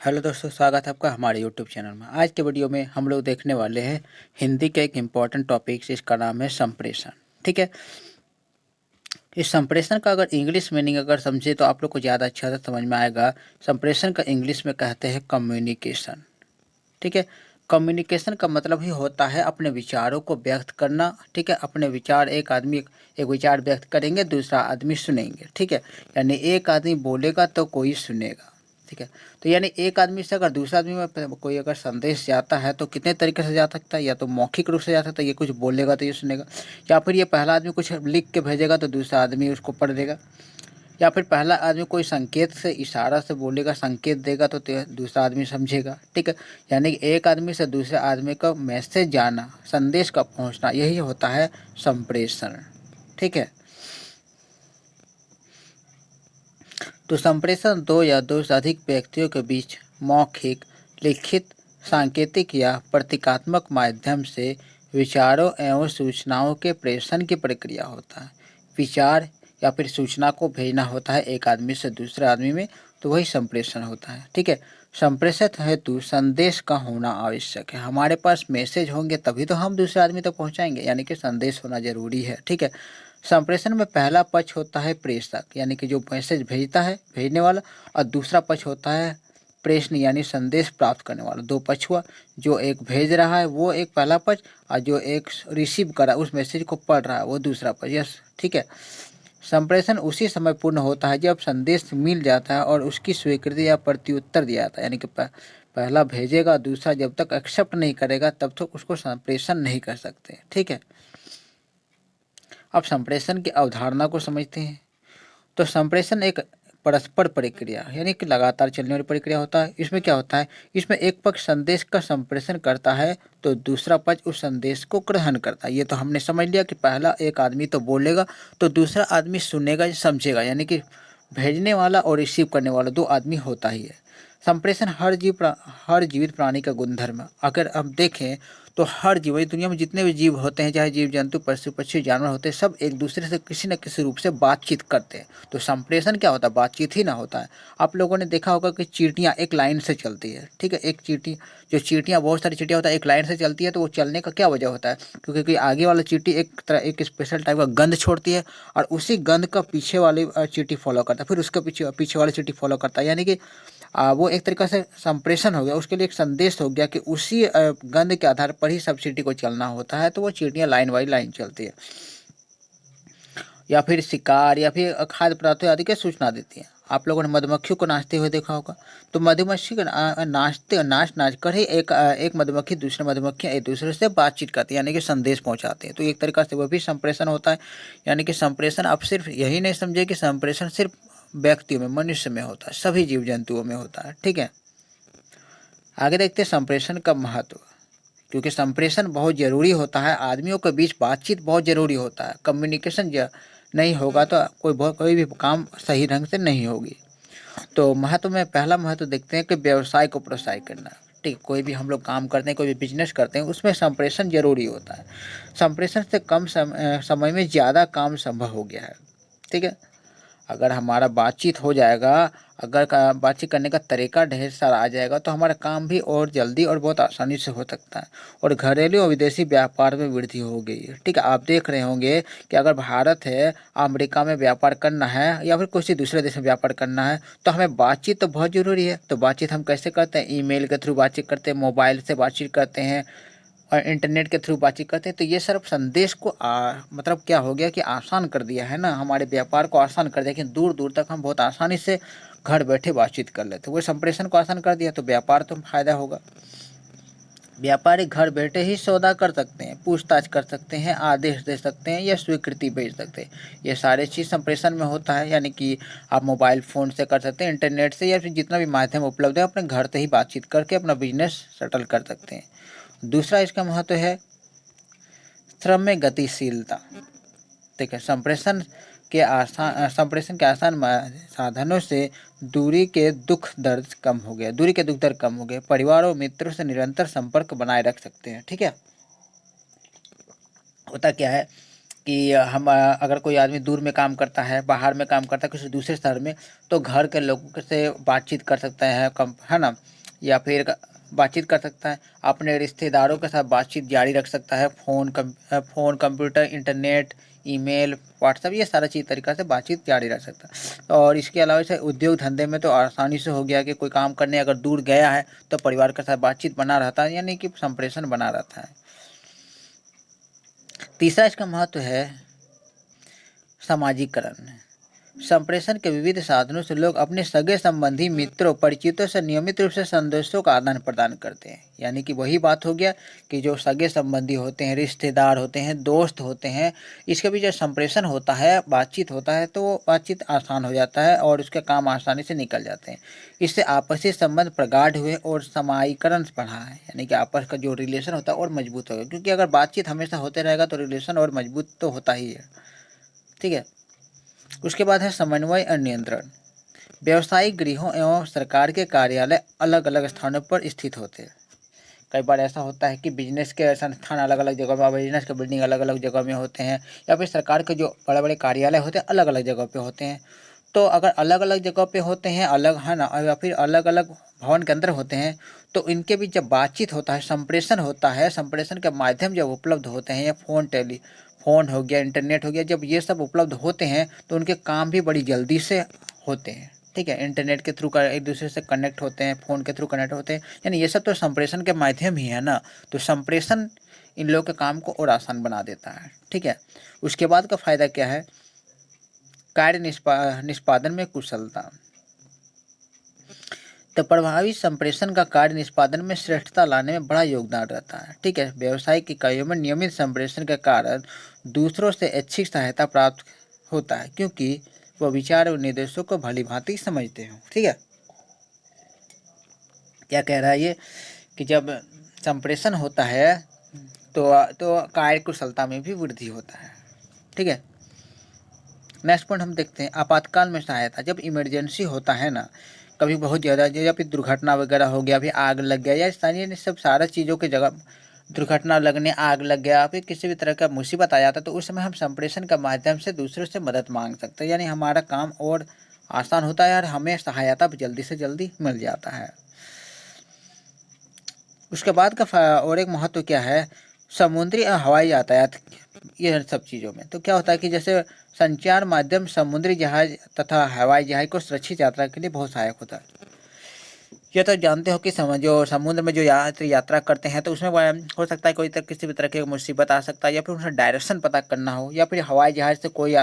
Hello दोस्तों, स्वागत है आपका हमारे यूट्यूब चैनल में। आज के वीडियो में हम लोग देखने वाले हैं हिंदी का एक इम्पॉर्टेंट टॉपिक, जिसका नाम है संप्रेषण। ठीक है, इस संप्रेषण का अगर इंग्लिश मीनिंग अगर समझे तो आप लोग को ज़्यादा अच्छा से समझ में आएगा। संप्रेषण का इंग्लिश में कहते हैं कम्युनिकेशन। ठीक है, कम्युनिकेशन का मतलब ही होता है अपने विचारों को व्यक्त करना। ठीक है, अपने विचार एक विचार व्यक्त करेंगे, दूसरा आदमी सुनेंगे। ठीक है, यानी एक आदमी बोलेगा तो कोई सुनेगा। ठीक है, तो यानी एक आदमी से अगर दूसरा आदमी में कोई अगर संदेश जाता है तो कितने तरीके से जा सकता है। या तो मौखिक रूप से जा सकता है, ये कुछ बोलेगा तो ये सुनेगा, या फिर ये पहला आदमी कुछ लिख के भेजेगा तो दूसरा आदमी उसको पढ़ देगा, या फिर पहला आदमी कोई संकेत से इशारा से बोलेगा, संकेत देगा तो दूसरा आदमी समझेगा। ठीक है, यानी कि एक आदमी से दूसरे आदमी का मैसेज जाना, संदेश का पहुंचना, यही होता है संप्रेषण। ठीक है, तो संप्रेषण दो या दो से अधिक व्यक्तियों के बीच मौखिक, लिखित, सांकेतिक या प्रतीकात्मक माध्यम से विचारों एवं सूचनाओं के प्रेषण की प्रक्रिया होता है। विचार या फिर सूचना को भेजना होता है एक आदमी से दूसरे आदमी में, तो वही संप्रेषण होता है। ठीक है, संप्रेषण हेतु संदेश का होना आवश्यक है। हमारे पास मैसेज होंगे तभी तो हम दूसरे आदमी तक पहुंचाएंगे, यानी कि संदेश होना जरूरी है। ठीक है, संप्रेषण में पहला पक्ष होता है प्रेषक, यानी कि जो मैसेज भेजता है, भेजने वाला, और दूसरा पक्ष होता है प्रेषण, यानी संदेश प्राप्त करने वाला। दो पक्ष हुआ, जो एक भेज रहा है वो एक पहला पक्ष, और जो एक रिसीव कर रहा है, उस मैसेज को पढ़ रहा है, वो दूसरा पक्ष। यस, ठीक है, संप्रेषण उसी समय पूर्ण होता है जब संदेश मिल जाता है और उसकी स्वीकृति या प्रत्युत्तर दिया जाता है। यानी कि पहला भेजेगा, दूसरा जब तक एक्सेप्ट नहीं करेगा तब तक उसको संप्रेषण नहीं कर सकते। ठीक है, अब संप्रेषण की अवधारणा को समझते हैं। तो संप्रेषण एक परस्पर प्रक्रिया, यानी कि लगातार चलने वाली प्रक्रिया होता है। इसमें क्या होता है, इसमें एक पक्ष संदेश का संप्रेषण करता है तो दूसरा पक्ष उस संदेश को ग्रहण करता है। ये तो हमने समझ लिया कि पहला एक आदमी तो बोलेगा तो दूसरा आदमी सुनेगा, समझेगा, यानी कि भेजने वाला और रिसीव करने वाला दो आदमी होता ही है। संप्रेषण हर जीवित प्राणी का गुणधर्म है। अगर हम देखें तो हर जीव, दुनिया में जितने भी जीव होते हैं, चाहे जीव जंतु, पशु पक्षी, जानवर होते हैं, सब एक दूसरे से किसी न किसी रूप से बातचीत करते हैं। तो संप्रेषण क्या होता है, बातचीत ही ना होता है। आप लोगों ने देखा होगा कि चींटियाँ एक लाइन से चलती है। ठीक है, एक चींटी, जो चींटियाँ, बहुत सारी चींटियाँ होता है, एक लाइन से चलती है। तो वो चलने का क्या वजह होता है, क्योंकि आगे वाला चींटी एक स्पेशल टाइप का गंध छोड़ती है, और उसी गंध का पीछे वाली चींटी फॉलो करता है, फिर उसके पीछे पीछे वाली चींटी फॉलो करता है। यानी कि वो एक तरीक़ा से संप्रेषण हो गया, उसके लिए एक संदेश हो गया कि उसी गंध के आधार पर ही सब चींटी को चलना होता है। तो वो चींटियाँ लाइन बाई लाइन चलती है, या फिर शिकार या फिर खाद्य पदार्थों आदि की सूचना देती है। आप लोगों ने मधुमक्खियों को नाचते हुए देखा होगा। तो मधुमक्खी को नाच कर ही एक मधुमक्खी दूसरे मधुमक्खियाँ एक दूसरे से बातचीत करती है, यानी कि संदेश पहुंचाते हैं। तो एक तरीका से वह भी संप्रेषण होता है। यानी कि संप्रेषण, आप सिर्फ यही नहीं समझे कि संप्रेषण सिर्फ व्यक्तियों में, मनुष्य में होता है, सभी जीव जंतुओं में होता है। ठीक है, आगे देखते हैं संप्रेषण का महत्व। क्योंकि संप्रेषण बहुत ज़रूरी होता है, आदमियों के बीच बातचीत बहुत ज़रूरी होता है। कम्युनिकेशन नहीं होगा तो कोई भी काम सही ढंग से नहीं होगी। तो महत्व में पहला महत्व देखते हैं कि व्यवसाय को प्रोत्साहित करना। ठीक, कोई भी हम लोग काम करते हैं, कोई भी बिजनेस करते हैं, उसमें संप्रेषण जरूरी होता है। संप्रेषण से कम समय में ज़्यादा काम संभव हो गया है। ठीक है, अगर हमारा बातचीत हो जाएगा, अगर बातचीत करने का तरीका ढेर सारा आ जाएगा तो हमारा काम भी और जल्दी और बहुत आसानी से हो सकता है, और घरेलू और विदेशी व्यापार में वृद्धि हो गई है। ठीक है, आप देख रहे होंगे कि अगर भारत है, अमेरिका में व्यापार करना है या फिर किसी दूसरे देश में व्यापार करना है तो हमें बातचीत तो बहुत ज़रूरी है। तो बातचीत हम कैसे करते हैं, ईमेल के थ्रू बातचीत करते हैं, मोबाइल से बातचीत करते हैं, और इंटरनेट के थ्रू बातचीत करते हैं। तो ये सिर्फ संदेश को मतलब क्या हो गया कि आसान कर दिया है ना, हमारे व्यापार को आसान कर दिया कि दूर दूर तक हम बहुत आसानी से घर बैठे बातचीत कर लेते हैं। वो संप्रेषण को आसान कर दिया तो व्यापार तो फायदा होगा। व्यापारी घर बैठे ही सौदा कर सकते हैं, पूछताछ कर सकते हैं, आदेश दे सकते हैं या स्वीकृति भेज सकते हैं। ये सारे चीज़ संप्रेषण में होता है। यानी कि आप मोबाइल फ़ोन से कर सकते हैं, इंटरनेट से, या फिर जितना भी माध्यम उपलब्ध है अपने घर से ही बातचीत करके अपना बिजनेस सेटल कर सकते हैं। दूसरा इसका महत्व है श्रम में गतिशीलता। ठीक है, संप्रेषण के आसान साधनों से दूरी के दुख दर्द कम हो गया, परिवार और मित्रों से निरंतर संपर्क बनाए रख सकते हैं। ठीक है, होता क्या है कि हम अगर कोई आदमी दूर में काम करता है, बाहर में काम करता है किसी दूसरे शहर में, तो घर के लोगों से बातचीत कर सकता है, कम है ना, या फिर बातचीत कर सकता है, अपने रिश्तेदारों के साथ बातचीत जारी रख सकता है। Phone, computer, internet, email, WhatsApp, ये सारा चीज़ तरीक़ा से बातचीत जारी रख सकता है। और इसके अलावा जैसे उद्योग धंधे में तो आसानी से हो गया कि कोई काम करने अगर दूर गया है तो परिवार के साथ बातचीत बना रहता है, यानी कि संप्रेषण बना रहता है। तीसरा इसका महत्व है सामाजिकरण। संप्रेषण के विविध साधनों से लोग अपने सगे संबंधी, मित्रों, परिचितों से नियमित रूप से संदेशों का आदान प्रदान करते हैं। यानी कि वही बात हो गया कि जो सगे संबंधी होते हैं, रिश्तेदार होते हैं, दोस्त होते हैं, इसके भी जो संप्रेषण होता है, बातचीत होता है, तो वो बातचीत आसान हो जाता है और उसके काम आसानी से निकल जाते हैं। इससे आपसी संबंध प्रगाढ़ हुए और समाजीकरण बढ़ा है, यानी कि आपस का जो रिलेशन होता है और मजबूत होगा, क्योंकि अगर बातचीत हमेशा होते रहेगा तो रिलेशन और मजबूत तो होता ही है। ठीक है। उसके बाद है समन्वय और नियंत्रण। व्यावसायिक गृहों एवं सरकार के कार्यालय अलग अलग स्थानों पर स्थित होते हैं। कई बार ऐसा होता है कि बिजनेस के संस्थान अलग अलग जगह में, बिजनेस के बिल्डिंग अलग अलग जगह में होते हैं, या फिर सरकार के जो बड़े बड़े कार्यालय होते हैं अलग अलग जगह पे होते हैं। तो अगर अलग अलग जगह पे होते हैं, अलग है ना, या फिर अलग अलग भवन के अंदर होते हैं, तो इनके बीच जब बातचीत होता है, संप्रेषण होता है, संप्रेषण के माध्यम जब उपलब्ध होते हैं, या फ़ोन हो गया, इंटरनेट हो गया, जब ये सब उपलब्ध होते हैं तो उनके काम भी बड़ी जल्दी से होते हैं। ठीक है। इंटरनेट के थ्रू एक दूसरे से कनेक्ट होते हैं, फ़ोन के थ्रू कनेक्ट होते हैं, यानी ये सब तो संप्रेषण के माध्यम ही है ना। तो संप्रेषण इन लोगों के काम को और आसान बना देता है। ठीक है। उसके बाद का फ़ायदा क्या है? कार्य निष्पादन में कुशलता। तो प्रभावी संप्रेषण का कार्य निष्पादन में श्रेष्ठता लाने में बड़ा योगदान रहता है। ठीक है। व्यावसायिक इकाइयों में नियमित संप्रेषण के कारण दूसरों से ऐच्छिक सहायता प्राप्त होता है, क्योंकि वह विचार और निर्देशों को भली भांति समझते हो। ठीक है। क्या कह रहा है ये कि जब संप्रेषण होता है तो कार्य कुशलता में भी वृद्धि होता है। ठीक है। नेक्स्ट पॉइंट हम देखते हैं आपातकाल में सहायता। जब इमरजेंसी होता है ना, कभी बहुत ज़्यादा या फिर दुर्घटना वगैरह हो गया, फिर आग लग गया, या स्थानीय सब सारा चीज़ों की जगह दुर्घटना लगने, आग लग गया, फिर किसी भी तरह का मुसीबत आ जाता है, तो उस समय हम संप्रेषण के माध्यम से दूसरों से मदद मांग सकते हैं, यानी हमारा काम और आसान होता है और हमें सहायता जल्दी से जल्दी मिल जाता है। उसके बाद का और एक महत्व क्या है? समुद्री और हवाई यातायात, ये सब चीज़ों में तो क्या होता है कि जैसे संचार माध्यम समुद्री जहाज तथा हवाई जहाज को सुरक्षित यात्रा के लिए बहुत सहायक होता है। ये तो जानते हो कि जो समुद्र में जो यात्री यात्रा करते हैं, तो उसमें हो सकता है कोई किसी भी तरह की मुसीबत आ सकता है, या फिर उन्हें डायरेक्शन पता करना हो, या फिर हवाई जहाज से कोई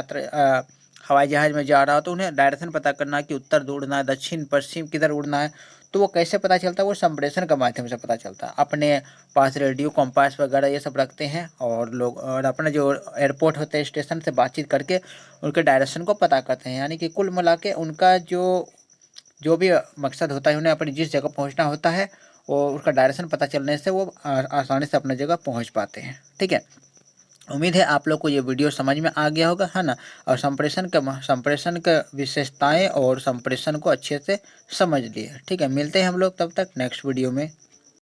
हवाई जहाज में जा रहा हो तो उन्हें डायरेक्शन पता करना है कि उत्तर उड़ना है, दक्षिण पश्चिम किधर उड़ना है। तो वो कैसे पता चलता है? वो संप्रेषण के माध्यम से पता चलता है। अपने पास रेडियो, कंपास वगैरह ये सब रखते हैं, और लोग और अपने जो एयरपोर्ट होते हैं, स्टेशन से बातचीत करके उनके डायरेक्शन को पता करते हैं। यानी कि कुल मिला के उनका जो भी मकसद होता है, उन्हें अपनी जिस जगह पहुंचना होता है, वो उसका डायरेक्शन पता चलने से वो आसानी से अपनी जगह पहुंच पाते हैं। ठीक है। उम्मीद है आप लोग को ये वीडियो समझ में आ गया होगा, है ना, और संप्रेषण के विशेषताएं और संप्रेषण को अच्छे से समझ लिए। ठीक है। मिलते हैं हम लोग तब तक नेक्स्ट वीडियो में।